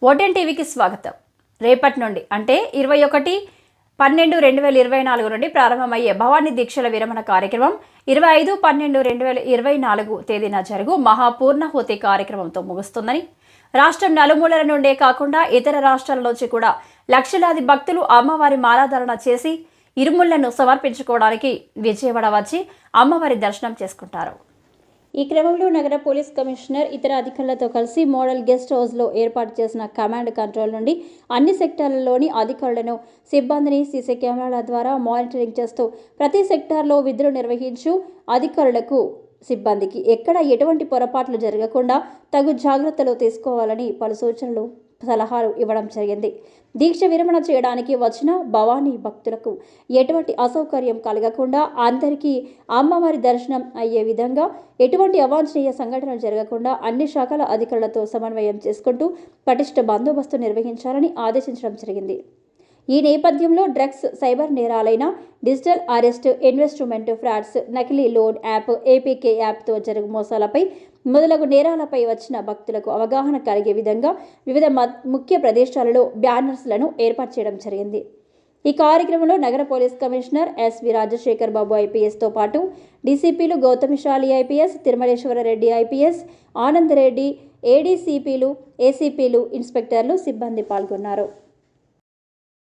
ఓటెన్ టీవీకి స్వాగతం. రేపటి నుండి అంటే 21/12/2024 నుండి ప్రారంభమయ్యే భవానీ దీక్షల విరమణ కార్యక్రమం 25/12/2024 తేదీన జరుగు మహాపూర్ణాహుతి కార్యక్రమంతో ముగుస్తుందని, రాష్ట్రం నలుమూలల నుండే కాకుండా ఇతర రాష్ట్రాల నుంచి కూడా లక్షలాది భక్తులు అమ్మవారి మాలాధారణ చేసి ఇరుముళ్లను సమర్పించుకోవడానికి విజయవాడ వచ్చి అమ్మవారి దర్శనం చేసుకుంటారు. ఈ క్రమంలో నగర పోలీస్ కమిషనర్ ఇతర అధికారులతో కలిసి మోడల్ గెస్ట్ హౌస్లో ఏర్పాటు చేసిన కమాండ్ కంట్రోల్ నుండి అన్ని సెక్టార్లలోని అధికారులను, సిబ్బందిని సీసీ కెమెరాల ద్వారా మానిటరింగ్ చేస్తూ ప్రతి సెక్టార్లో విధులు నిర్వహించు అధికారులకు, సిబ్బందికి ఎక్కడ ఎటువంటి పొరపాట్లు జరగకుండా తగు జాగ్రత్తలు తీసుకోవాలని పలు సూచనలు, సలహాలు ఇవ్వడం జరిగింది. దీక్ష విరమణ చేయడానికి వచ్చిన భవానీ భక్తులకు ఎటువంటి అసౌకర్యం కలగకుండా, అందరికీ అమ్మవారి దర్శనం అయ్యే విధంగా ఎటువంటి అవాంఛనీయ సంఘటనలు జరగకుండా అన్ని శాఖల అధికారులతో సమన్వయం చేసుకుంటూ పటిష్ట బందోబస్తు నిర్వహించాలని ఆదేశించడం జరిగింది. ఈ నేపథ్యంలో డ్రగ్స్, సైబర్ నేరాలైన డిజిటల్ అరెస్ట్, ఇన్వెస్ట్మెంట్ ఫ్రాడ్స్, నకిలీ లోన్ యాప్, ఏపీకే యాప్తో జరుగు మోసాలపై మొదలగు నేరాలపై వచ్చిన భక్తులకు అవగాహన కలిగే విధంగా వివిధ ముఖ్య ప్రదేశాలలో బ్యానర్స్లను ఏర్పాటు చేయడం జరిగింది. ఈ కార్యక్రమంలో నగర పోలీస్ కమిషనర్ ఎస్వి రాజశేఖర్ బాబు ఐపీఎస్తో పాటు డీసీపీలు గౌతమిశాలి ఐపీఎస్, తిరుమలేశ్వరరెడ్డి ఐపీఎస్, ఆనందరెడ్డి, ఏడీసీపీలు, ఏసీపీలు, ఇన్స్పెక్టర్లు, సిబ్బంది పాల్గొన్నారు.